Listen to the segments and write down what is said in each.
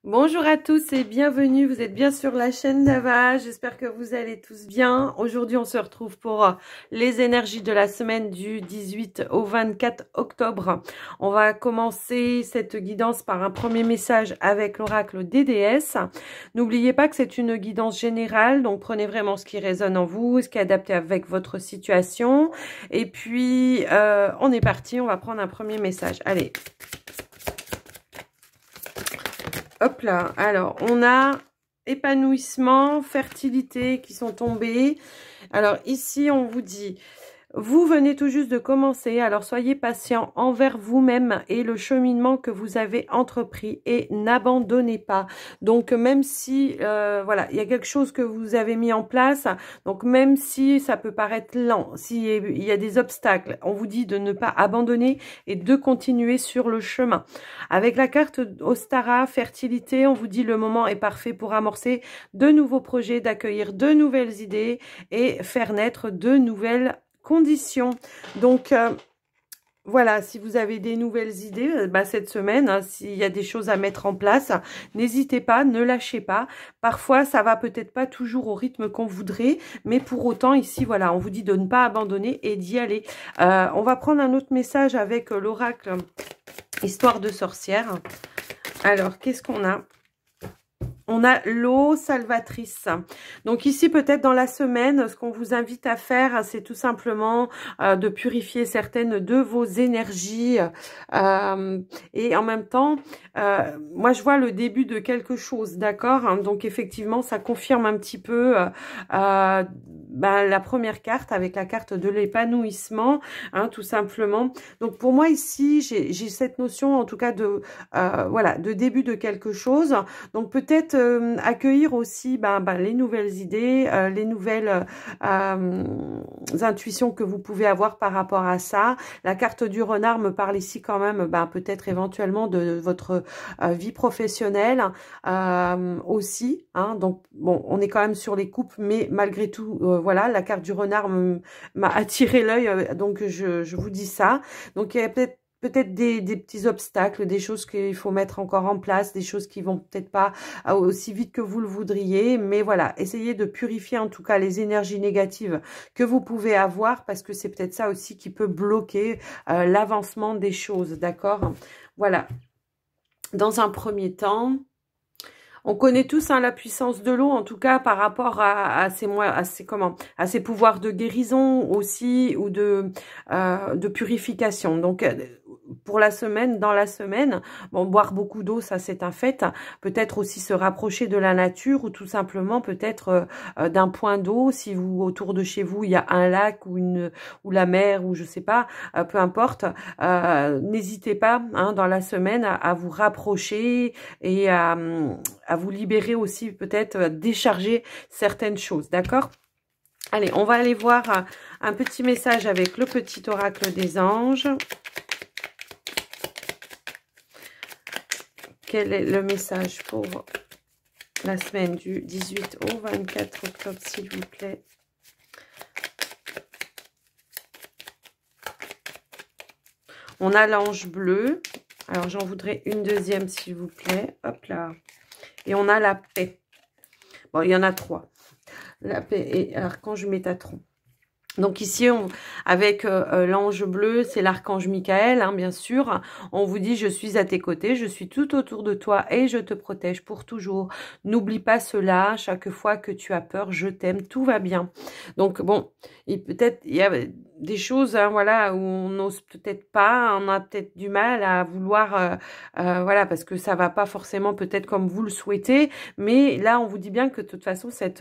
Bonjour à tous et bienvenue, vous êtes bien sur la chaîne Nava, j'espère que vous allez tous bien. Aujourd'hui on se retrouve pour les énergies de la semaine du 18 au 24 octobre. On va commencer cette guidance par un premier message avec l'oracle des déesses. N'oubliez pas que c'est une guidance générale, donc prenez vraiment ce qui résonne en vous, ce qui est adapté avec votre situation. Et puis on est parti, on va prendre un premier message. Allez. Hop là, alors on a épanouissement, fertilité qui sont tombés. Alors ici on vous dit, vous venez tout juste de commencer, alors soyez patient envers vous-même et le cheminement que vous avez entrepris et n'abandonnez pas. Donc même si, voilà, il y a quelque chose que vous avez mis en place, donc même si ça peut paraître lent, s'il y a des obstacles, on vous dit de ne pas abandonner et de continuer sur le chemin. Avec la carte Ostara, fertilité, on vous dit le moment est parfait pour amorcer de nouveaux projets, d'accueillir de nouvelles idées et faire naître de nouvelles conditions. Donc voilà, si vous avez des nouvelles idées cette semaine, hein, s'il y a des choses à mettre en place, n'hésitez pas, ne lâchez pas. Parfois ça va peut-être pas toujours au rythme qu'on voudrait, mais pour autant ici voilà, on vous dit de ne pas abandonner et d'y aller. On va prendre un autre message avec l'oracle Histoire de sorcière. Alors qu'est-ce qu'on a? On a l'eau salvatrice. Donc ici, peut-être dans la semaine, ce qu'on vous invite à faire, c'est tout simplement de purifier certaines de vos énergies. Et en même temps, moi, je vois le début de quelque chose, d'accord? Donc effectivement, ça confirme un petit peu la première carte avec la carte de l'épanouissement, hein, tout simplement. Donc pour moi, ici, j'ai cette notion, en tout cas, de voilà, de début de quelque chose. Donc peut-être accueillir aussi les nouvelles idées, les nouvelles intuitions que vous pouvez avoir par rapport à ça. La carte du renard me parle ici quand même peut-être éventuellement de votre vie professionnelle aussi. Hein. Donc bon, on est quand même sur les coupes, mais malgré tout, voilà, la carte du renard m'a attiré l'œil, donc je vous dis ça. Donc il y a peut-être des petits obstacles, des choses qu'il faut mettre encore en place, des choses qui vont peut-être pas aussi vite que vous le voudriez. Mais voilà, essayez de purifier en tout cas les énergies négatives que vous pouvez avoir parce que c'est peut-être ça aussi qui peut bloquer l'avancement des choses, d'accord? Voilà. Dans un premier temps, on connaît tous la puissance de l'eau, en tout cas par rapport à ces pouvoirs de guérison aussi ou de purification. Donc pour la semaine, dans la semaine, bon, boire beaucoup d'eau, ça c'est un fait. Peut-être aussi se rapprocher de la nature ou tout simplement peut-être d'un point d'eau. Si vous autour de chez vous il y a un lac ou la mer ou je sais pas, peu importe. N'hésitez pas dans la semaine à vous rapprocher et à vous libérer aussi, peut-être décharger certaines choses, d'accord? Allez, on va aller voir un petit message avec le petit oracle des anges. Quel est le message pour la semaine du 18 au 24 octobre, s'il vous plaît? On a l'ange bleu. Alors, j'en voudrais une deuxième, s'il vous plaît. Hop là. Et on a la paix. Bon, il y en a trois. La paix et l'archange Métatron. Donc ici, avec l'ange bleu, c'est l'archange Michael, hein, bien sûr. On vous dit, je suis à tes côtés, je suis tout autour de toi et je te protège pour toujours. N'oublie pas cela, chaque fois que tu as peur, je t'aime, tout va bien. Donc bon, peut-être il y a des choses, hein, voilà, où on n'ose peut-être pas, on a peut-être du mal à vouloir, voilà, parce que ça va pas forcément peut-être comme vous le souhaitez. Mais là, on vous dit bien que de toute façon, cette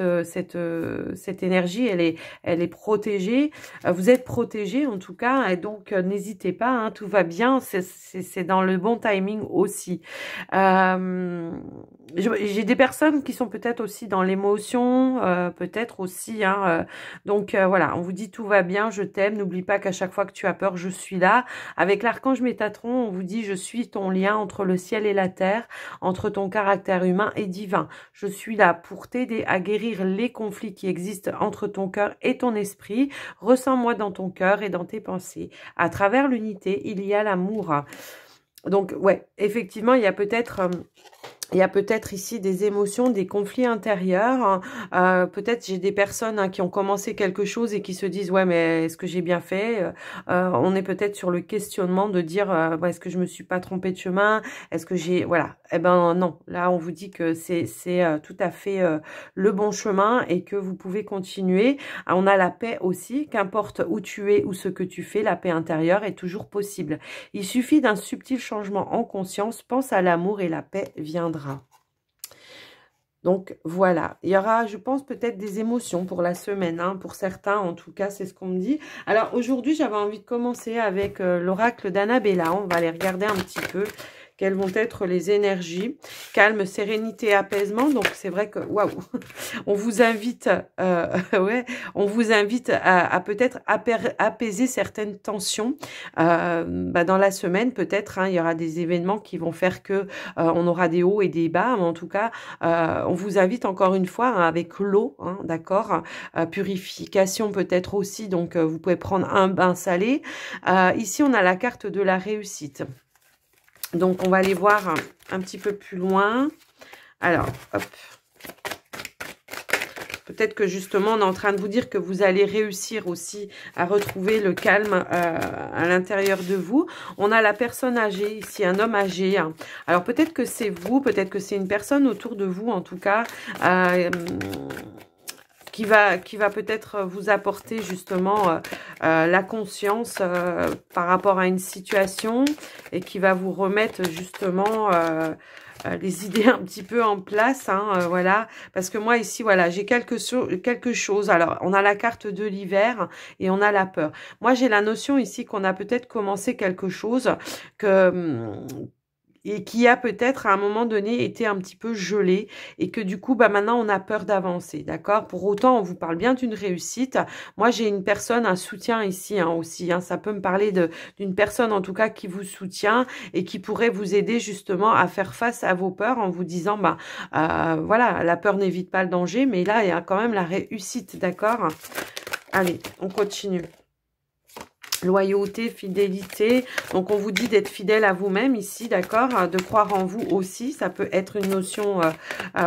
énergie, elle est protégée. Vous êtes protégé en tout cas et donc n'hésitez pas, hein, tout va bien, c'est dans le bon timing aussi. J'ai des personnes qui sont peut-être aussi dans l'émotion, peut-être aussi, hein, donc voilà, on vous dit tout va bien, je t'aime, n'oublie pas qu'à chaque fois que tu as peur, je suis là. Avec l'archange Métatron, on vous dit je suis ton lien entre le ciel et la terre, entre ton caractère humain et divin. Je suis là pour t'aider à guérir les conflits qui existent entre ton cœur et ton esprit. Ressens-moi dans ton cœur et dans tes pensées. À travers l'unité, il y a l'amour. Donc, ouais, effectivement, il y a peut-être Il y a peut-être ici des émotions, des conflits intérieurs. Peut-être j'ai des personnes qui ont commencé quelque chose et qui se disent « Ouais, mais est-ce que j'ai bien fait ?» On est peut-être sur le questionnement de dire ouais, « Est-ce que je me suis pas trompée de chemin? Est-ce que j'ai... » Voilà. Eh ben non. Là, on vous dit que c'est tout à fait le bon chemin et que vous pouvez continuer. On a la paix aussi. Qu'importe où tu es ou ce que tu fais, la paix intérieure est toujours possible. Il suffit d'un subtil changement en conscience. Pense à l'amour et la paix viendra. Donc, voilà. Il y aura, je pense, peut-être des émotions pour la semaine. Hein, pour certains, en tout cas, c'est ce qu'on me dit. Alors, aujourd'hui, j'avais envie de commencer avec l'oracle d'Annabella. On va aller regarder un petit peu quelles vont être les énergies. Calme, sérénité, apaisement. Donc, c'est vrai que, waouh, on vous invite, ouais, on vous invite à peut-être apaiser certaines tensions. Dans la semaine, peut-être, hein, il y aura des événements qui vont faire que on aura des hauts et des bas. Mais en tout cas, on vous invite encore une fois, hein, avec l'eau, hein, d'accord, purification peut-être aussi. Donc, vous pouvez prendre un bain salé. Ici, on a la carte de la réussite. Donc, on va aller voir un petit peu plus loin. Alors, hop. Peut-être que justement, on est en train de vous dire que vous allez réussir aussi à retrouver le calme à l'intérieur de vous. On a la personne âgée ici, un homme âgé. Alors, peut-être que c'est vous, peut-être que c'est une personne autour de vous, en tout cas, qui va peut-être vous apporter justement la conscience par rapport à une situation et qui va vous remettre justement les idées un petit peu en place, hein, voilà, parce que moi ici, voilà, j'ai quelque chose. Alors, on a la carte de l'hiver et on a la peur. Moi, j'ai la notion ici qu'on a peut-être commencé quelque chose et qui a peut-être à un moment donné été un petit peu gelé et que du coup, maintenant, on a peur d'avancer, d'accord? Pour autant, on vous parle bien d'une réussite. Moi, j'ai une personne, un soutien ici aussi. Hein, ça peut me parler d'une personne, en tout cas, qui vous soutient et qui pourrait vous aider justement à faire face à vos peurs en vous disant, voilà, la peur n'évite pas le danger, mais là, il y a quand même la réussite, d'accord? Allez, on continue. Loyauté, fidélité. Donc, on vous dit d'être fidèle à vous-même ici, d'accord? De croire en vous aussi. Ça peut être une notion,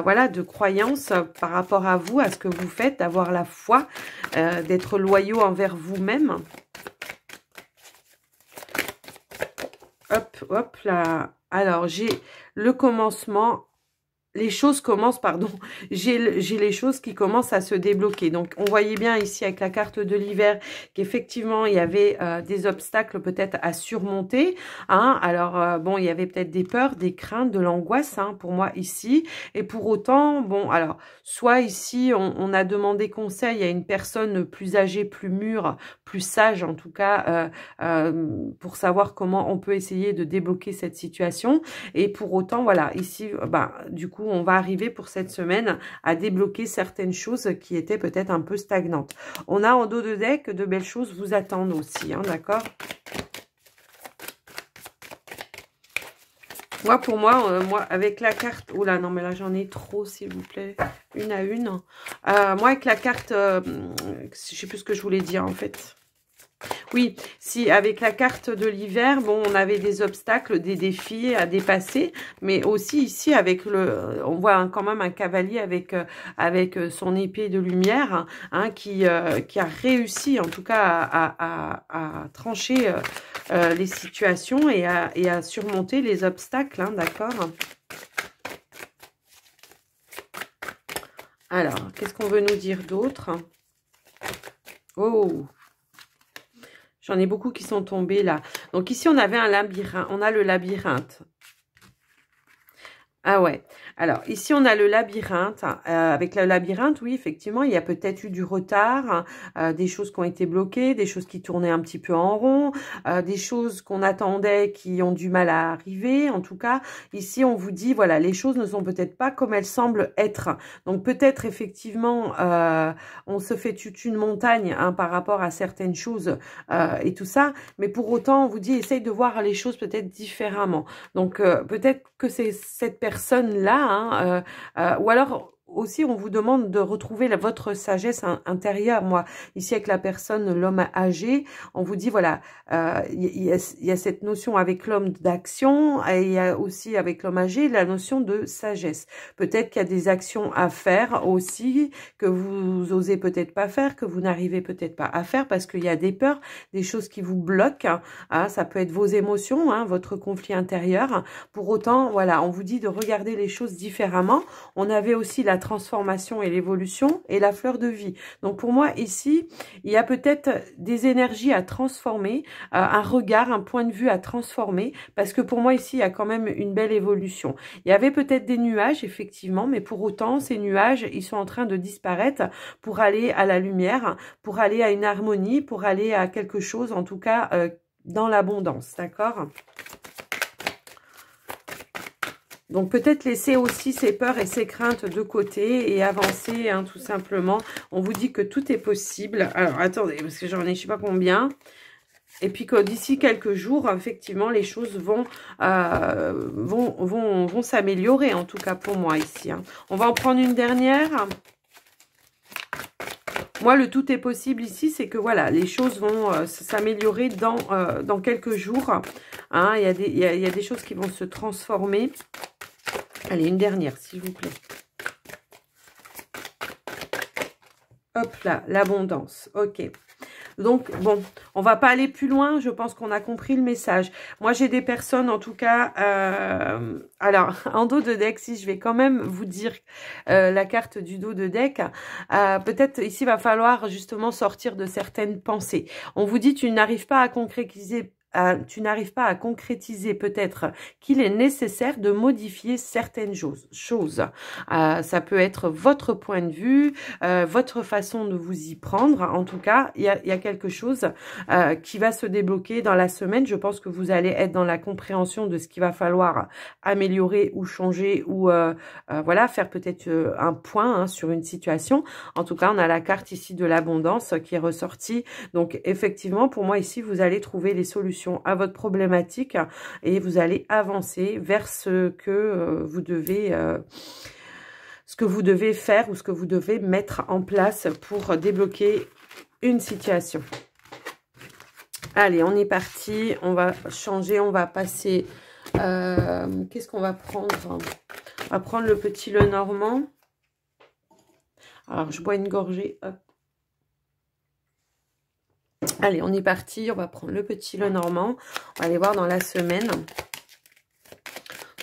voilà, de croyance par rapport à vous, à ce que vous faites, d'avoir la foi, d'être loyaux envers vous-même. Hop, hop, là. Alors, j'ai le commencement. Les choses commencent, pardon, j'ai les choses qui commencent à se débloquer. Donc, on voyait bien ici avec la carte de l'hiver qu'effectivement, il y avait des obstacles peut-être à surmonter. Hein. Alors, bon, il y avait peut-être des peurs, des craintes, de l'angoisse pour moi ici. Et pour autant, bon, alors, soit ici, on a demandé conseil à une personne plus âgée, plus mûre, plus sage en tout cas, pour savoir comment on peut essayer de débloquer cette situation. Et pour autant, voilà, ici, du coup, on va arriver pour cette semaine à débloquer certaines choses qui étaient peut-être un peu stagnantes. On a en dos de deck de belles choses vous attendent aussi, hein, d'accord? Moi, pour moi, avec la carte... Oh là, non, mais là, j'en ai trop, s'il vous plaît. Une à une. Moi, avec la carte... je sais plus ce que je voulais dire, en fait. Oui, si avec la carte de l'hiver, bon, on avait des obstacles, des défis à dépasser, mais aussi ici avec on voit quand même un cavalier avec son épée de lumière, hein, qui a réussi en tout cas à trancher les situations et à surmonter les obstacles, hein, d'accord? Alors, qu'est-ce qu'on veut nous dire d'autre? Oh! J'en ai beaucoup qui sont tombés là. Donc ici, on avait un labyrinthe. On a le labyrinthe. Ah ouais. Alors, ici, on a le labyrinthe. Avec le labyrinthe, oui, effectivement, il y a peut-être eu du retard, des choses qui ont été bloquées, des choses qui tournaient un petit peu en rond, des choses qu'on attendait qui ont du mal à arriver. En tout cas, ici, on vous dit, voilà, les choses ne sont peut-être pas comme elles semblent être. Donc, peut-être, effectivement, on se fait toute une montagne par rapport à certaines choses et tout ça. Mais pour autant, on vous dit, essaye de voir les choses peut-être différemment. Donc, peut-être que c'est cette personne-là, ou alors aussi, on vous demande de retrouver votre sagesse intérieure. Moi, ici avec la personne, l'homme âgé, on vous dit, voilà, il y a cette notion avec l'homme d'action et il y a aussi avec l'homme âgé la notion de sagesse. Peut-être qu'il y a des actions à faire aussi que vous osez peut-être pas faire, que vous n'arrivez peut-être pas à faire parce qu'il y a des peurs, des choses qui vous bloquent. Hein, ça peut être vos émotions, hein, votre conflit intérieur. Pour autant, voilà, on vous dit de regarder les choses différemment. On avait aussi la transformation et l'évolution et la fleur de vie. Donc pour moi ici, il y a peut-être des énergies à transformer, un regard, un point de vue à transformer, parce que pour moi ici, il y a quand même une belle évolution. Il y avait peut-être des nuages, effectivement, mais pour autant, ces nuages, ils sont en train de disparaître pour aller à la lumière, pour aller à une harmonie, pour aller à quelque chose, en tout cas, dans l'abondance, d'accord ? Donc peut-être laisser aussi ses peurs et ses craintes de côté et avancer, hein, tout simplement. On vous dit que tout est possible. Alors attendez, parce que j'en ai je sais pas combien. Et puis que d'ici quelques jours, effectivement, les choses vont s'améliorer, en tout cas pour moi ici. Hein. On va en prendre une dernière. Moi, le tout est possible ici, c'est que voilà, les choses vont s'améliorer dans quelques jours. Hein, il y a des choses qui vont se transformer. Allez, une dernière, s'il vous plaît. Hop là, l'abondance. Ok. Donc, bon, on va pas aller plus loin. Je pense qu'on a compris le message. Moi, j'ai des personnes, en tout cas... alors, en dos de deck, si je vais quand même vous dire la carte du dos de deck, peut-être ici, il va falloir justement sortir de certaines pensées. On vous dit, tu n'arrives pas à concrétiser... peut-être qu'il est nécessaire de modifier certaines choses. Ça peut être votre point de vue, votre façon de vous y prendre. En tout cas, il y a quelque chose qui va se débloquer dans la semaine. Je pense que vous allez être dans la compréhension de ce qu'il va falloir améliorer ou changer ou voilà, faire peut-être un point hein, sur une situation. En tout cas, on a la carte ici de l'abondance qui est ressortie. Donc, effectivement, pour moi, ici, vous allez trouver les solutions à votre problématique et vous allez avancer vers ce que vous devez faire ou ce que vous devez mettre en place pour débloquer une situation. Allez, on est parti. On va changer, on va passer... qu'est-ce qu'on va prendre? On va prendre le petit Lenormand. Alors, je bois une gorgée. Hop. Allez, on est parti. On va prendre le petit Lenormand. On va aller voir dans la semaine.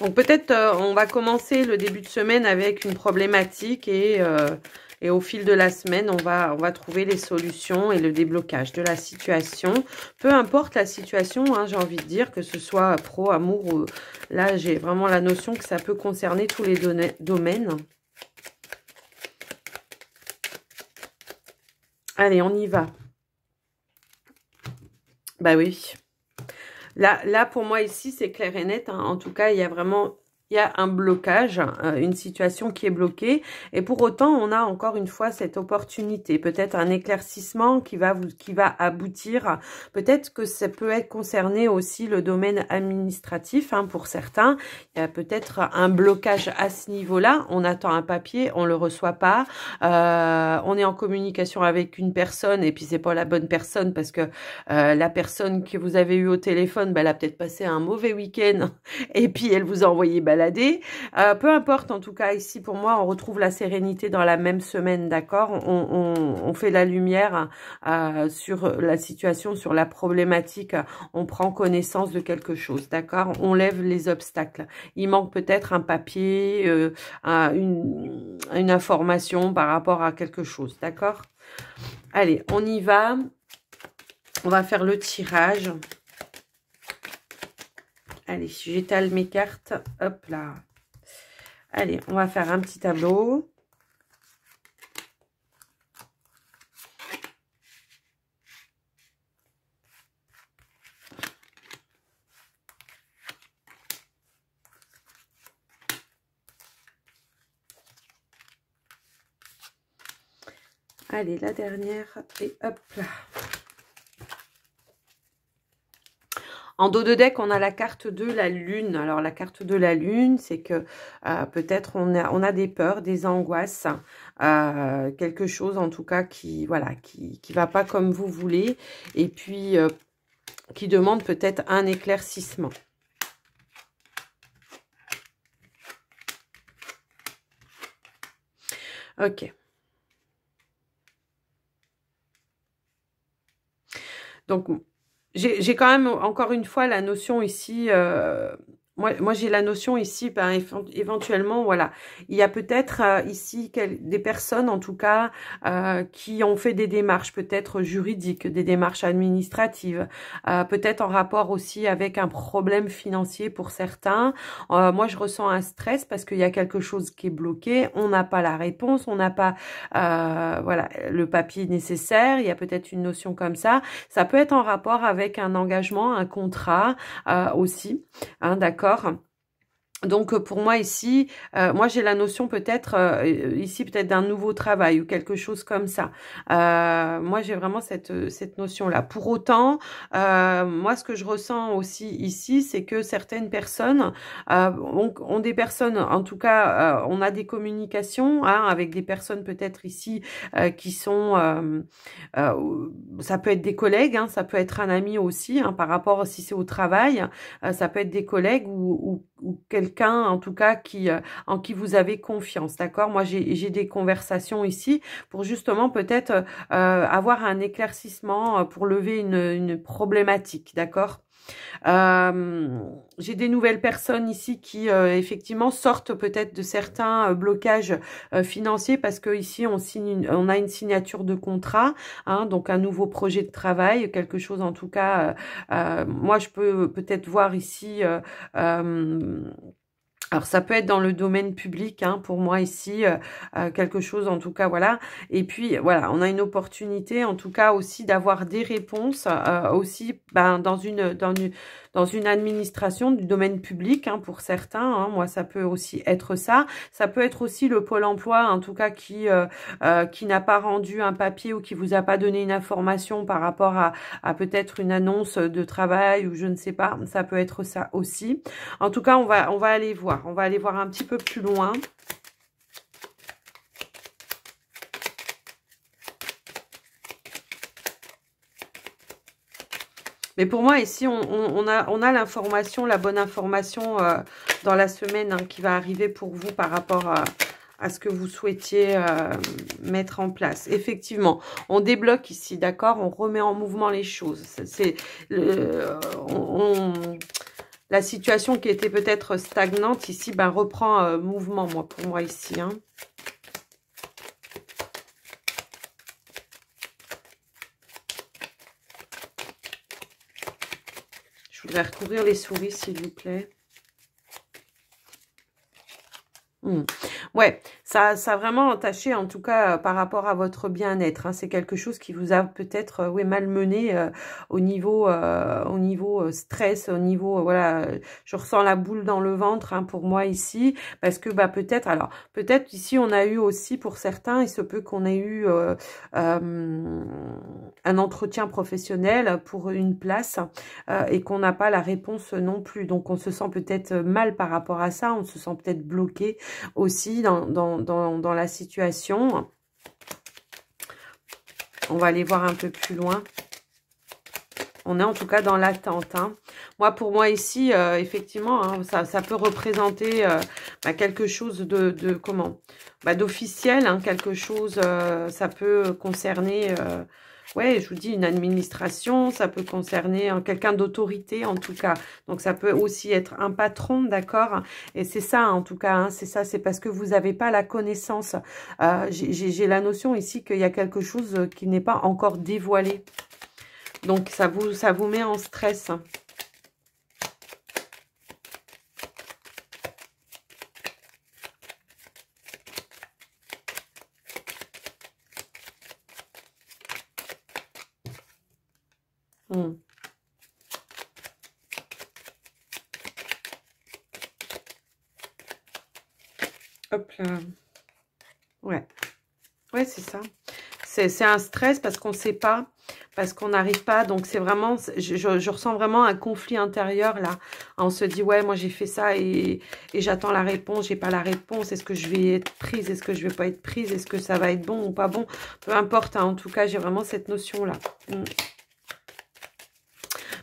Donc, peut-être on va commencer le début de semaine avec une problématique et au fil de la semaine, on va trouver les solutions et le déblocage de la situation. Peu importe la situation, hein, j'ai envie de dire, que ce soit pro, amour, ou... là, j'ai vraiment la notion que ça peut concerner tous les domaines. Allez, on y va. Bah oui. Là, pour moi, ici, c'est clair et net. Hein. En tout cas, il y a vraiment... Il y a un blocage, une situation qui est bloquée. Et pour autant, on a encore une fois cette opportunité. Peut-être un éclaircissement qui va aboutir. Peut-être que ça peut être concerné aussi le domaine administratif hein, pour certains. Il y a peut-être un blocage à ce niveau-là. On attend un papier, on le reçoit pas. On est en communication avec une personne et puis c'est pas la bonne personne parce que la personne que vous avez eue au téléphone, bah, elle a peut-être passé un mauvais week-end et puis elle vous a envoyé balader. Peu importe, en tout cas, ici, pour moi, on retrouve la sérénité dans la même semaine, d'accord? On fait la lumière sur la situation, sur la problématique. On prend connaissance de quelque chose, d'accord? On lève les obstacles. Il manque peut-être un papier, une information par rapport à quelque chose, d'accord? Allez, on y va. On va faire le tirage. Allez, j'étale mes cartes. Hop là. Allez, on va faire un petit tableau. Allez, la dernière. Et hop là. En dos de deck, on a la carte de la lune. Alors, la carte de la lune, c'est que peut-être on a des peurs, des angoisses, quelque chose en tout cas qui voilà, qui va pas comme vous voulez, et puis qui demande peut-être un éclaircissement. Ok. Donc, j'ai quand même, encore une fois, la notion ici... moi j'ai la notion ici, ben, éventuellement, voilà, il y a peut-être ici des personnes, en tout cas, qui ont fait des démarches peut-être juridiques, des démarches administratives, peut-être en rapport aussi avec un problème financier pour certains. Moi, je ressens un stress parce qu'il y a quelque chose qui est bloqué, on n'a pas la réponse, on n'a pas, voilà, le papier nécessaire, il y a peut-être une notion comme ça. Ça peut être en rapport avec un engagement, un contrat aussi, hein, d'accord. Donc pour moi ici, moi j'ai la notion peut-être ici peut-être d'un nouveau travail ou quelque chose comme ça. Moi j'ai vraiment cette notion-là. Pour autant, moi ce que je ressens aussi ici, c'est que certaines personnes ont des personnes, en tout cas, on a des communications hein, avec des personnes peut-être ici qui sont, ça peut être des collègues, hein, ça peut être un ami aussi, hein, par rapport si c'est au travail, ça peut être des collègues ou quelqu'un en tout cas en qui vous avez confiance, d'accord? Moi j'ai des conversations ici pour justement peut-être avoir un éclaircissement pour lever une problématique, d'accord? J'ai des nouvelles personnes ici qui effectivement sortent peut-être de certains blocages financiers parce que ici on a une signature de contrat, hein, donc un nouveau projet de travail, quelque chose en tout cas. Moi je peux peut-être voir ici. Alors, ça peut être dans le domaine public, hein, pour moi ici, quelque chose en tout cas, voilà. Et puis, voilà, on a une opportunité en tout cas aussi d'avoir des réponses aussi ben, dans une administration du domaine public, hein, pour certains. Hein, moi, ça peut aussi être ça. Ça peut être aussi le Pôle emploi, en tout cas, qui n'a pas rendu un papier ou qui vous a pas donné une information par rapport à peut-être une annonce de travail ou je ne sais pas. Ça peut être ça aussi. En tout cas, on va aller voir. On va aller voir un petit peu plus loin. Mais pour moi, ici, on a l'information, la bonne information dans la semaine hein, qui va arriver pour vous par rapport à ce que vous souhaitiez mettre en place. Effectivement, on débloque ici, d'accord? On remet en mouvement les choses. La situation qui était peut-être stagnante ici, ben, reprend mouvement, pour moi ici. Hein. Je voudrais recouvrir les souris, s'il vous plaît. Ouais, ça a vraiment entaché, en tout cas, par rapport à votre bien-être. Hein. C'est quelque chose qui vous a peut-être malmené au niveau stress, au niveau, voilà, je ressens la boule dans le ventre hein, pour moi ici, parce que bah peut-être, alors, peut-être ici, on a eu aussi, pour certains, il se peut qu'on ait eu un entretien professionnel pour une place et qu'on n'a pas la réponse non plus. Donc, on se sent peut-être mal par rapport à ça, on se sent peut-être bloqué aussi dans la situation. On va aller voir un peu plus loin. On est en tout cas dans l'attente. Hein. Pour moi ici, effectivement, hein, ça peut représenter quelque chose de comment d'officiel, hein, quelque chose, ça peut concerner... ouais, je vous dis une administration, ça peut concerner quelqu'un d'autorité en tout cas. Donc ça peut aussi être un patron, d'accord? Et c'est ça en tout cas, hein, c'est ça, c'est parce que vous n'avez pas la connaissance. J'ai la notion ici qu'il y a quelque chose qui n'est pas encore dévoilé. Donc ça vous met en stress. Hop là. Ouais. Ouais, c'est ça. C'est un stress parce qu'on ne sait pas. parce qu'on n'arrive pas. Donc, c'est vraiment, je ressens vraiment un conflit intérieur, là. On se dit, ouais, moi, j'ai fait ça et j'attends la réponse. J'ai pas la réponse. Est-ce que je vais être prise? Est-ce que je vais pas être prise? Est-ce que ça va être bon ou pas bon? Peu importe, hein, en tout cas, j'ai vraiment cette notion-là.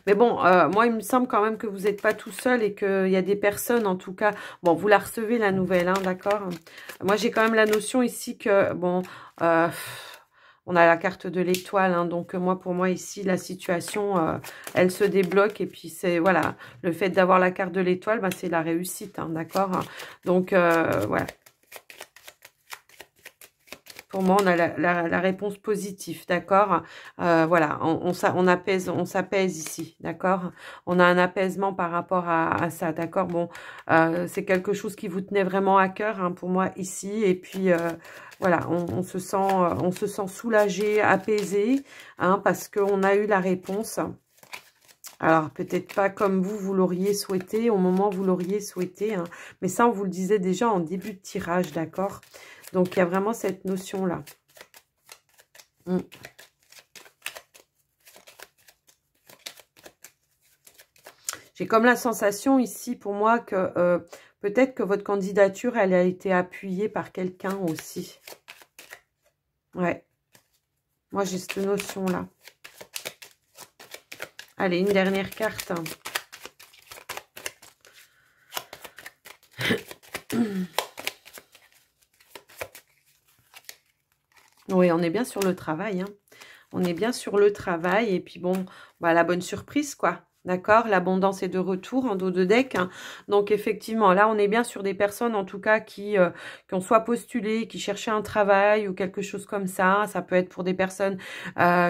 Mais bon, moi, il me semble quand même que vous n'êtes pas tout seul et qu'il y a des personnes, en tout cas... Bon, vous la recevez, la nouvelle, hein, d'accord? Moi, j'ai quand même la notion ici que, bon... on a la carte de l'étoile, hein, donc moi, pour moi, ici, la situation, elle se débloque. Et puis, c'est, voilà, le fait d'avoir la carte de l'étoile, bah, c'est la réussite, hein, d'accord? Donc, voilà. Pour moi, on a la réponse positive, d'accord? Voilà, on apaise, on s'apaise ici, d'accord? On a un apaisement par rapport à ça, d'accord? Bon, c'est quelque chose qui vous tenait vraiment à cœur, hein, pour moi, ici. Et puis, voilà, on se sent soulagé, apaisé, hein, parce qu'on a eu la réponse. Alors, peut-être pas comme vous l'auriez souhaité, au moment où vous l'auriez souhaité, hein, mais ça, on vous le disait déjà en début de tirage, d'accord? Donc, il y a vraiment cette notion-là. J'ai comme la sensation ici, pour moi, que peut-être que votre candidature, elle a été appuyée par quelqu'un aussi. Ouais. Moi, j'ai cette notion-là. Allez, une dernière carte. Oui, on est bien sur le travail. Hein. On est bien sur le travail. Et puis bon, bah, la bonne surprise, quoi. D'accord? L'abondance est de retour en dos de deck. Hein. Donc, effectivement, là, on est bien sur des personnes, en tout cas, qui ont soit postulé, qui cherchaient un travail ou quelque chose comme ça. Ça peut être pour des personnes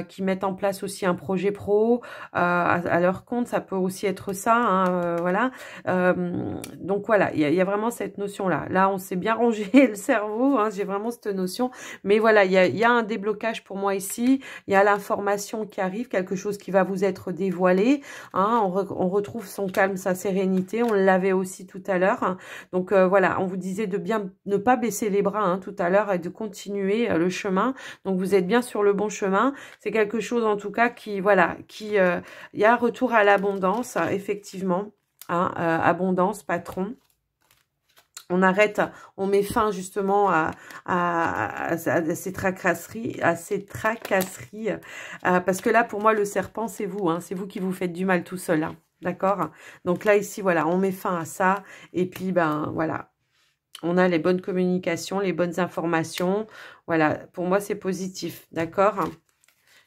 qui mettent en place aussi un projet pro à leur compte. Ça peut aussi être ça. Hein, voilà. Donc, voilà, il y a vraiment cette notion-là. Là, on s'est bien rangé le cerveau. Hein, j'ai vraiment cette notion. Mais voilà, il y a un déblocage pour moi ici. Il y a l'information qui arrive, quelque chose qui va vous être dévoilé. Hein, on retrouve son calme, sa sérénité. On l'avait aussi tout à l'heure. Hein. Donc, voilà, on vous disait de bien ne pas baisser les bras hein, tout à l'heure et de continuer le chemin. Donc, vous êtes bien sur le bon chemin. C'est quelque chose, en tout cas, qui, voilà, il y a un retour à l'abondance, effectivement. Hein, abondance, patron. On arrête, on met fin justement à ces tracasseries, parce que là, pour moi, le serpent, c'est vous. Hein, c'est vous qui vous faites du mal tout seul. Hein, d'accord? Donc là, ici, voilà, on met fin à ça. Et puis, ben, voilà, on a les bonnes communications, les bonnes informations. Voilà, pour moi, c'est positif. D'accord?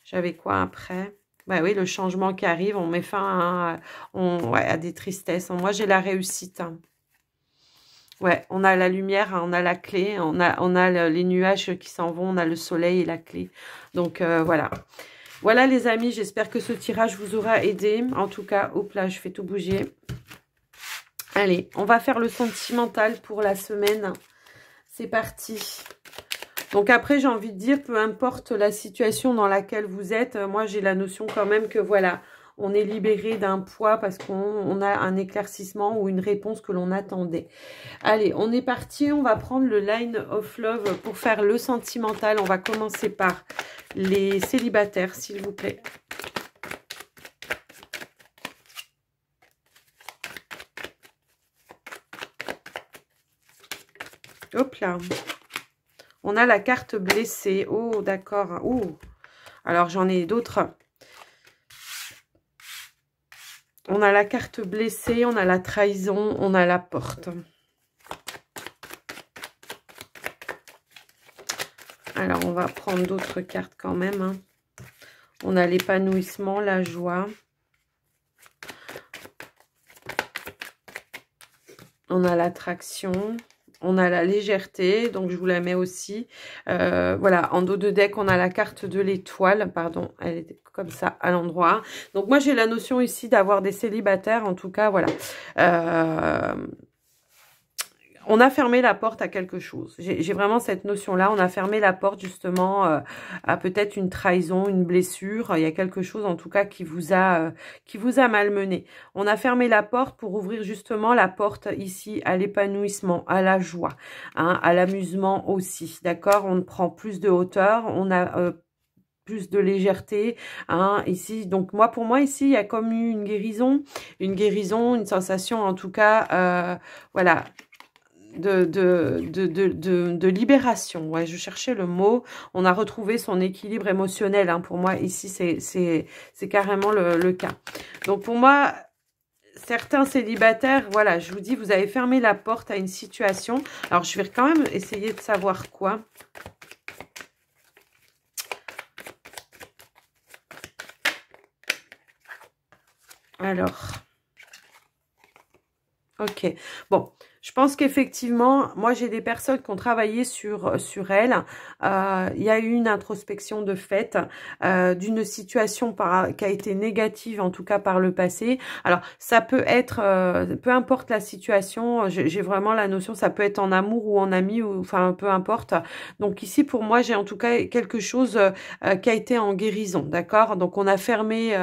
J'avais quoi après? Bah oui, le changement qui arrive, on met fin à des tristesses. Moi, j'ai la réussite. Hein. Ouais, on a la lumière, on a la clé, on a les nuages qui s'en vont, on a le soleil et la clé. Donc, voilà. Voilà, les amis, j'espère que ce tirage vous aura aidé. En tout cas, hop là, je fais tout bouger. Allez, on va faire le sentimental pour la semaine. C'est parti. Donc après, j'ai envie de dire, peu importe la situation dans laquelle vous êtes, moi, j'ai la notion quand même que, voilà, on est libéré d'un poids parce qu'on a un éclaircissement ou une réponse que l'on attendait. Allez, on est parti. On va prendre le Line of Love pour faire le sentimental. On va commencer par les célibataires, s'il vous plaît. Hop là. On a la carte blessée. Oh, d'accord. Oh. Alors, j'en ai d'autres. On a la carte blessée, on a la trahison, on a la porte. Alors, on va prendre d'autres cartes quand même. Hein. On a l'épanouissement, la joie. On a l'attraction. On a la légèreté, donc je vous la mets aussi. Voilà, en dos de deck, on a la carte de l'étoile. Pardon, elle était comme ça à l'endroit. Donc moi, j'ai la notion ici d'avoir des célibataires. En tout cas, voilà. On a fermé la porte à quelque chose. J'ai vraiment cette notion-là. On a fermé la porte justement à peut-être une trahison, une blessure. Il y a quelque chose en tout cas qui vous a malmené. On a fermé la porte pour ouvrir justement la porte ici à l'épanouissement, à la joie, hein, à l'amusement aussi. D'accord? On prend plus de hauteur. On a plus de légèreté, hein, ici. Donc moi, pour moi, ici, il y a comme eu une guérison, une sensation en tout cas, voilà, de libération. Ouais, je cherchais le mot. On a retrouvé son équilibre émotionnel, hein. Pour moi, ici, c'est carrément le cas. Donc pour moi, certains célibataires, voilà, je vous dis, vous avez fermé la porte à une situation. Alors, je vais quand même essayer de savoir quoi. Alors, ok, bon, je pense qu'effectivement, moi j'ai des personnes qui ont travaillé sur elles. Il y a eu une introspection de fait d'une situation qui a été négative, en tout cas par le passé. Alors, ça peut être, peu importe la situation, j'ai vraiment la notion, ça peut être en amour ou en ami, ou enfin peu importe. Donc ici, pour moi, j'ai en tout cas quelque chose qui a été en guérison, d'accord? Donc on a fermé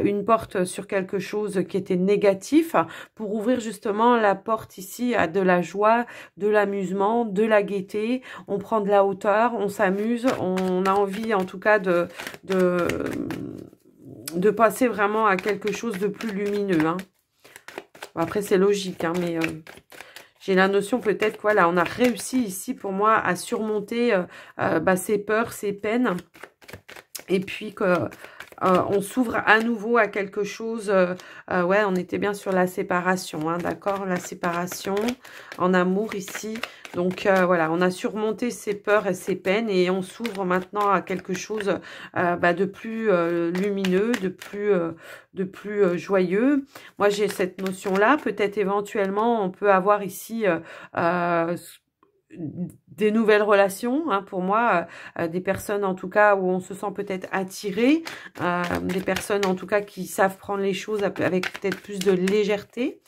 une porte sur quelque chose qui était négatif pour ouvrir justement la porte ici à de la joie, de l'amusement, de la gaieté. On prend de la hauteur, on s'amuse, on a envie en tout cas de passer vraiment à quelque chose de plus lumineux, hein. Bon, après, c'est logique, hein, mais j'ai la notion peut-être que voilà, on a réussi ici pour moi à surmonter ses peurs, ses peines. Et puis que on s'ouvre à nouveau à quelque chose. Ouais, on était bien sur la séparation, hein, d'accord? La séparation en amour ici. Donc voilà, on a surmonté ses peurs et ses peines et on s'ouvre maintenant à quelque chose de plus lumineux, de plus joyeux. Moi, j'ai cette notion-là. Peut-être éventuellement, on peut avoir ici des nouvelles relations, hein, pour moi, des personnes en tout cas où on se sent peut-être attiré, des personnes en tout cas qui savent prendre les choses avec peut-être plus de légèreté,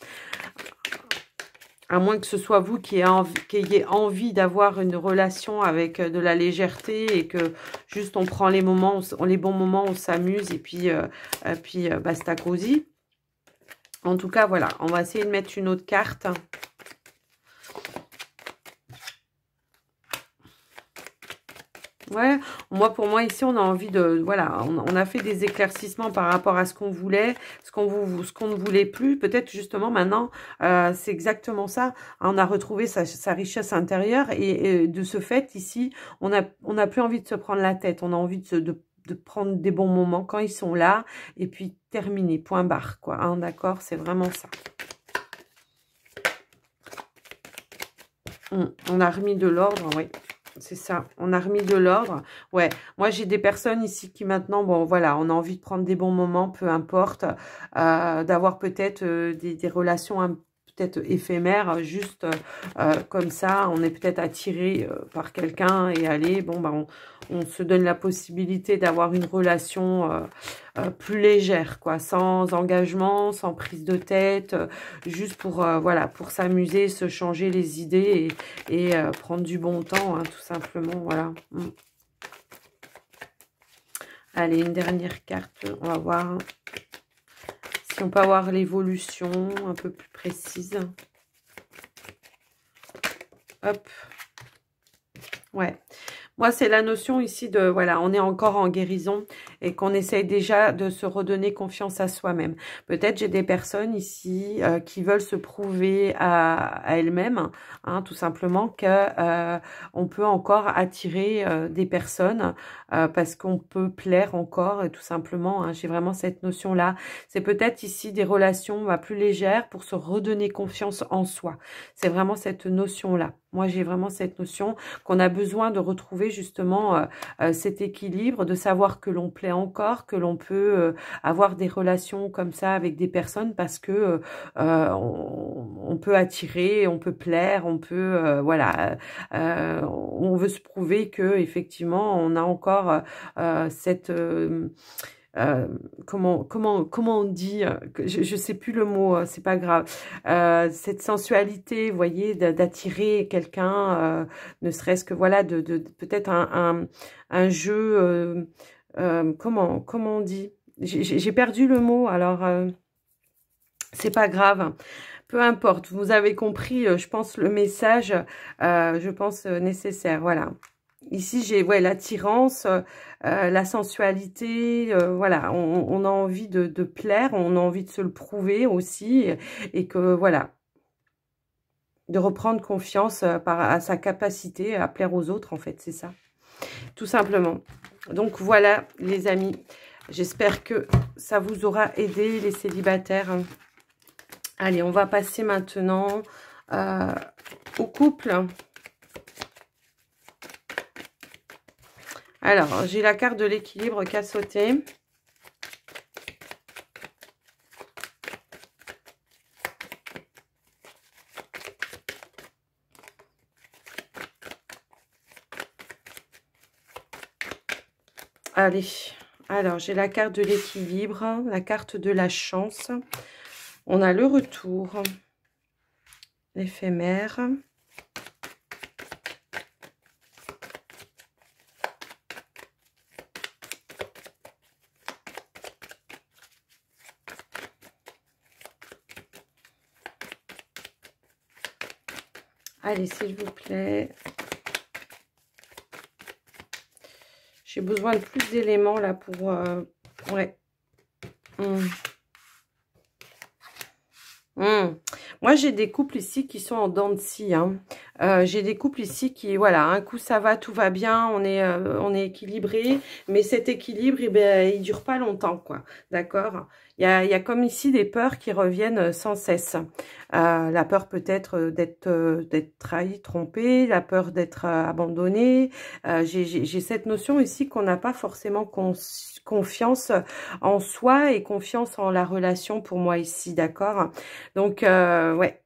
à moins que ce soit vous qui ayez envie d'avoir une relation avec de la légèreté et que juste on prend les moments, les bons moments, on s'amuse et puis basta cosy. En tout cas, voilà, on va essayer de mettre une autre carte. Ouais, pour moi, ici, on a envie de... Voilà, on a fait des éclaircissements par rapport à ce qu'on voulait, ce qu'on ne voulait plus. Peut-être, justement, maintenant, c'est exactement ça. On a retrouvé sa richesse intérieure et de ce fait, ici, on n'a plus envie de se prendre la tête. On a envie de prendre des bons moments quand ils sont là et puis terminer, point barre, quoi. Hein, d'accord, c'est vraiment ça. On a remis de l'ordre, oui. C'est ça, on a remis de l'ordre. Ouais, moi j'ai des personnes ici qui maintenant, bon voilà, on a envie de prendre des bons moments, peu importe, d'avoir peut-être des relations peut-être éphémères, juste comme ça, on est peut-être attiré par quelqu'un et allez, bon bah on se donne la possibilité d'avoir une relation plus légère, quoi, sans engagement, sans prise de tête, juste pour voilà, pour s'amuser, se changer les idées et prendre du bon temps, hein, tout simplement, voilà. Allez, une dernière carte, on va voir si on peut avoir l'évolution un peu plus précise. Hop. Ouais. Moi, c'est la notion ici de, voilà, on est encore en guérison et qu'on essaye déjà de se redonner confiance à soi-même. Peut-être j'ai des personnes ici qui veulent se prouver à elles-mêmes, hein, tout simplement, que on peut encore attirer des personnes parce qu'on peut plaire encore, tout simplement. Hein, j'ai vraiment cette notion-là. C'est peut-être ici des relations plus légères pour se redonner confiance en soi. C'est vraiment cette notion-là. Moi, j'ai vraiment cette notion qu'on a besoin de retrouver justement cet équilibre, de savoir que l'on plaît encore, que l'on peut avoir des relations comme ça avec des personnes parce que on peut attirer, on peut plaire, on peut voilà, on veut se prouver que effectivement on a encore cette comment on dit, je sais plus le mot, c'est pas grave, cette sensualité, vous voyez, d'attirer quelqu'un, ne serait-ce que voilà, de peut-être un jeu, comment on dit, j'ai perdu le mot, alors c'est pas grave. Peu importe, vous avez compris, je pense, le message, je pense, nécessaire, voilà. Ici, j'ai l'attirance, la sensualité, voilà, on a envie de plaire, on a envie de se le prouver aussi, et que voilà, de reprendre confiance à sa capacité à plaire aux autres, en fait, c'est ça, tout simplement. Donc voilà, les amis, j'espère que ça vous aura aidé, les célibataires. Allez, on va passer maintenant au couple. Alors, j'ai la carte de l'équilibre qui a sauté. Allez, alors j'ai la carte de l'équilibre, la carte de la chance. On a le retour, l'éphémère. Allez, s'il vous plaît. J'ai besoin de plus d'éléments là pour... ouais. Moi, j'ai des couples ici qui sont en dents de scie. Hein. J'ai des couples ici qui, voilà, un coup ça va, tout va bien, on est équilibré, mais cet équilibre, eh ben, il dure pas longtemps, quoi. D'accord? Il y a comme ici des peurs qui reviennent sans cesse. La peur peut-être d'être trahi, trompé, la peur d'être abandonné. J'ai cette notion ici qu'on n'a pas forcément confiance en soi et confiance en la relation pour moi ici, d'accord? Donc, ouais,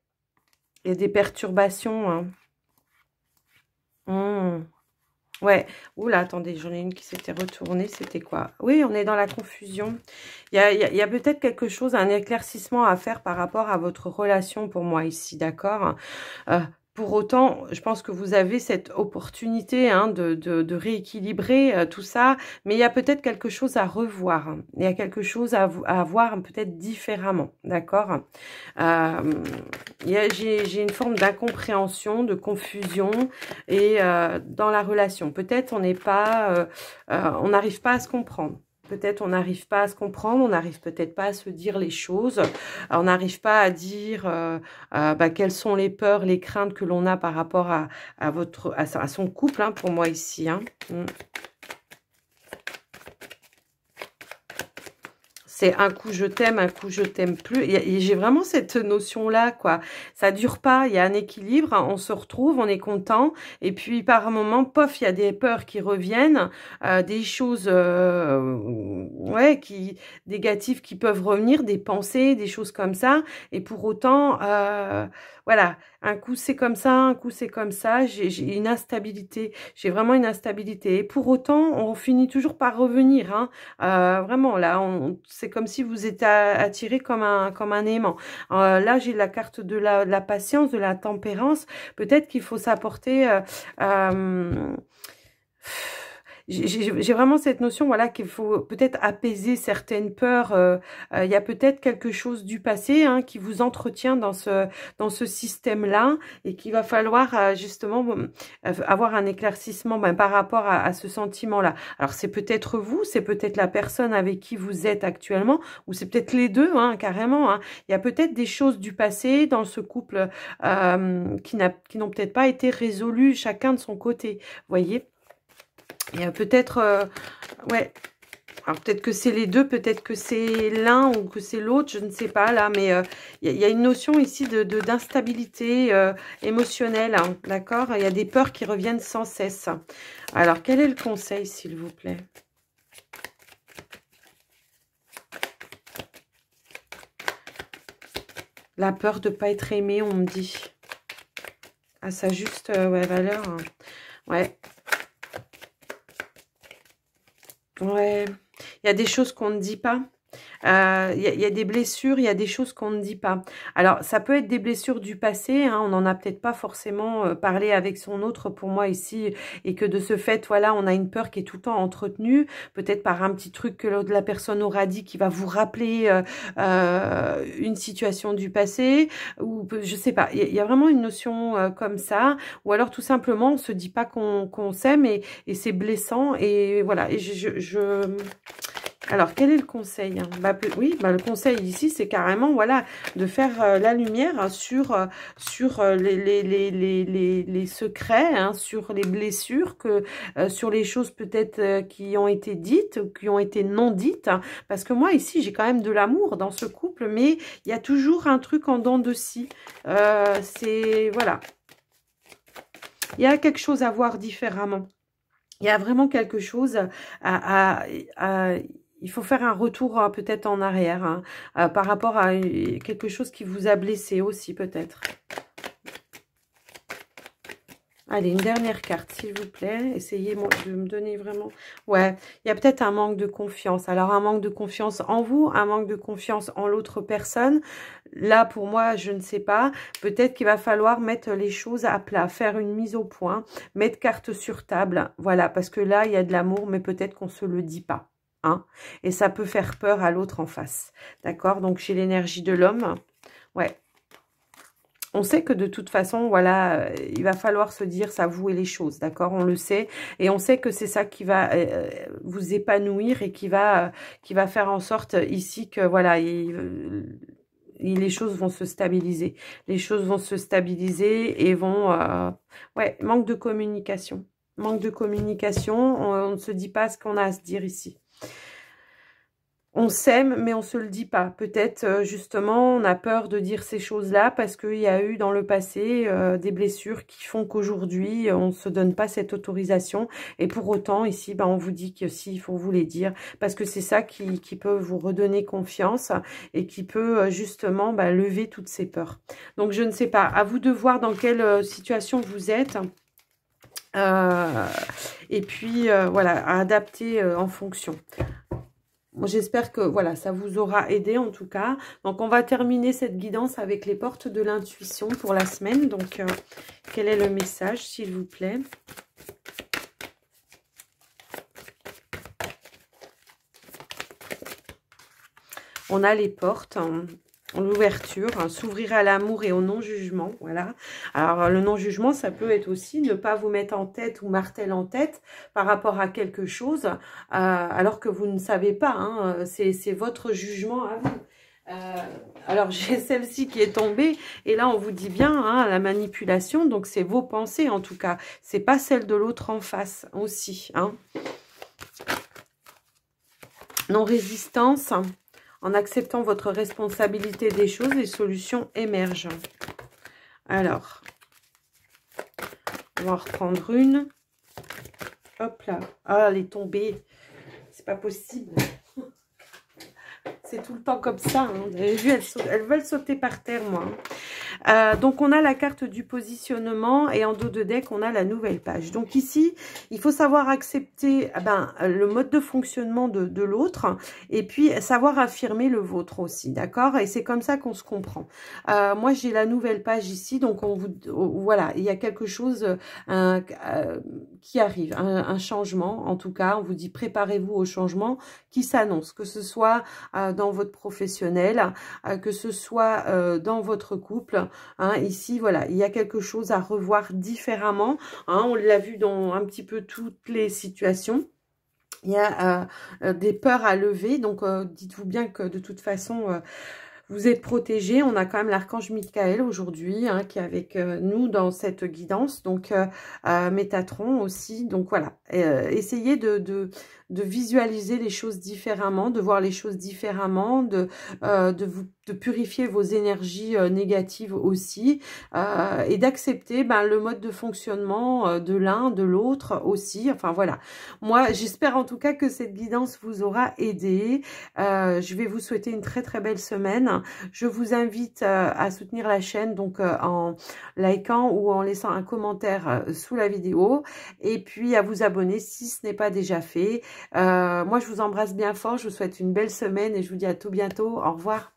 il y a des perturbations. Hein. Ouais. Oula, attendez, j'en ai une qui s'était retournée. C'était quoi? Oui, on est dans la confusion. Il y a peut-être quelque chose, un éclaircissement à faire par rapport à votre relation pour moi ici, d'accord? Pour autant, je pense que vous avez cette opportunité hein, de rééquilibrer tout ça, mais il y a peut-être quelque chose à revoir. Hein. Il y a quelque chose à voir peut-être différemment, d'accord? J'ai une forme d'incompréhension, de confusion et dans la relation. Peut-être on n'est pas, on n'arrive pas à se comprendre. Peut-être on n'arrive pas à se comprendre, on n'arrive peut-être pas à se dire les choses, on n'arrive pas à dire quelles sont les peurs, les craintes que l'on a par rapport à son couple, hein, pour moi ici. Hein. C'est un coup je t'aime, un coup je t'aime plus. J'ai vraiment cette notion-là, quoi. Ça dure pas, il y a un équilibre, hein, on se retrouve, on est content. Et puis par un moment, pof, il y a des peurs qui reviennent, des choses ouais, négatives qui peuvent revenir, des pensées, des choses comme ça. Et pour autant, voilà, un coup c'est comme ça, un coup c'est comme ça. J'ai une instabilité, j'ai vraiment une instabilité. Et pour autant, on finit toujours par revenir, hein. Vraiment, là, c'est comme si vous étiez attiré comme un aimant. Là, j'ai la carte de la patience, de la tempérance. Peut-être qu'il faut s'apporter... j'ai vraiment cette notion, voilà, qu'il faut peut-être apaiser certaines peurs. Il y a peut-être quelque chose du passé hein, qui vous entretient dans ce système-là et qu'il va falloir justement avoir un éclaircissement par rapport à ce sentiment-là. Alors, c'est peut-être vous, c'est peut-être la personne avec qui vous êtes actuellement ou c'est peut-être les deux, hein, carrément. Hein. Il y a peut-être des choses du passé dans ce couple qui n'ont peut-être pas été résolues chacun de son côté, voyez. Il y a peut-être, ouais, alors peut-être que c'est les deux, peut-être que c'est l'un ou que c'est l'autre, je ne sais pas là, mais il y a une notion ici d'instabilité émotionnelle, hein, d'accord? Il y a des peurs qui reviennent sans cesse. Alors, quel est le conseil, s'il vous plaît? La peur de ne pas être aimé, on me dit. À sa juste valeur. Hein. Ouais. Ouais, il y a des choses qu'on ne dit pas. y a des blessures, il y a des choses qu'on ne dit pas. Alors, ça peut être des blessures du passé, hein, on n'en a peut-être pas forcément parlé avec son autre pour moi ici, et que de ce fait, voilà, on a une peur qui est tout le temps entretenue, peut-être par un petit truc que la personne aura dit qui va vous rappeler une situation du passé, ou je sais pas, il y a vraiment une notion comme ça, ou alors tout simplement, on se dit pas qu'on s'aime, et c'est blessant, et voilà, et alors, quel est le conseil, hein? Oui, le conseil ici, c'est carrément, voilà, de faire la lumière sur les secrets, hein, sur les blessures, sur les choses peut-être qui ont été dites ou qui ont été non dites. Hein, parce que moi, ici, j'ai quand même de l'amour dans ce couple, mais il y a toujours un truc en dents de scie. Voilà. Il y a quelque chose à voir différemment. Il y a vraiment quelque chose il faut faire un retour peut-être en arrière, hein, par rapport à quelque chose qui vous a blessé aussi peut-être. Allez, une dernière carte, s'il vous plaît. Essayez de me donner vraiment... Ouais, il y a peut-être un manque de confiance. Alors, un manque de confiance en vous, un manque de confiance en l'autre personne. Là, pour moi, je ne sais pas. Peut-être qu'il va falloir mettre les choses à plat, faire une mise au point, mettre carte sur table. Voilà, parce que là, il y a de l'amour, mais peut-être qu'on ne se le dit pas. Hein, et ça peut faire peur à l'autre en face. D'accord? Donc, j'ai l'énergie de l'homme. Ouais. On sait que de toute façon, voilà, il va falloir se dire, s'avouer les choses, d'accord? On le sait. Et on sait que c'est ça qui va vous épanouir et qui va faire en sorte ici que, voilà, les choses vont se stabiliser. Les choses vont se stabiliser et vont... ouais, manque de communication. Manque de communication. On ne se dit pas ce qu'on a à se dire ici. On s'aime, mais on ne se le dit pas. Peut-être, justement, on a peur de dire ces choses-là parce qu'il y a eu dans le passé des blessures qui font qu'aujourd'hui, on ne se donne pas cette autorisation. Et pour autant, ici, on vous dit que si, il faut vous les dire. Parce que c'est ça qui peut vous redonner confiance et qui peut, justement, lever toutes ces peurs. Donc, je ne sais pas. À vous de voir dans quelle situation vous êtes. Et puis, voilà, à adapter en fonction. J'espère que voilà, ça vous aura aidé en tout cas. Donc, on va terminer cette guidance avec les portes de l'intuition pour la semaine. Donc, quel est le message, s'il vous plaît? On a les portes. L'ouverture, s'ouvrir à l'amour et au non-jugement, voilà. Alors, le non-jugement, ça peut être aussi ne pas vous mettre en tête ou martel en tête par rapport à quelque chose, alors que vous ne savez pas, hein, c'est votre jugement à vous. Alors, j'ai celle-ci qui est tombée, et là, on vous dit bien, hein, la manipulation, donc c'est vos pensées, en tout cas. C'est pas celle de l'autre en face, aussi, hein. Non-résistance. En acceptant votre responsabilité des choses, les solutions émergent. Alors, on va en reprendre une. Hop là. Ah, elle est tombée. C'est pas possible. C'est tout le temps comme ça. Hein. Vous avez vu, elles veulent sauter par terre, moi. Donc, on a la carte du positionnement et en dos de deck, on a la nouvelle page. Donc, ici, il faut savoir accepter le mode de fonctionnement de l'autre et puis savoir affirmer le vôtre aussi, d'accord? Et c'est comme ça qu'on se comprend. Moi, j'ai la nouvelle page ici, donc voilà, il y a quelque chose qui arrive, un changement, en tout cas. On vous dit, préparez-vous au changement qui s'annonce, que ce soit dans votre professionnel, que ce soit dans votre couple. Hein, ici, voilà, il y a quelque chose à revoir différemment. Hein, on l'a vu dans un petit peu toutes les situations. Il y a des peurs à lever. Donc, dites-vous bien que de toute façon... vous êtes protégés. On a quand même l'archange Michael aujourd'hui hein, qui est avec nous dans cette guidance. Donc, Métatron aussi. Donc, voilà. Essayez de visualiser les choses différemment, de voir les choses différemment, de vous de purifier vos énergies négatives aussi et d'accepter le mode de fonctionnement de l'un, de l'autre aussi. Enfin voilà, moi j'espère en tout cas que cette guidance vous aura aidé. Je vais vous souhaiter une très très belle semaine. Je vous invite à soutenir la chaîne donc en likant ou en laissant un commentaire sous la vidéo et puis à vous abonner si ce n'est pas déjà fait. Moi je vous embrasse bien fort, je vous souhaite une belle semaine et je vous dis à tout bientôt. Au revoir.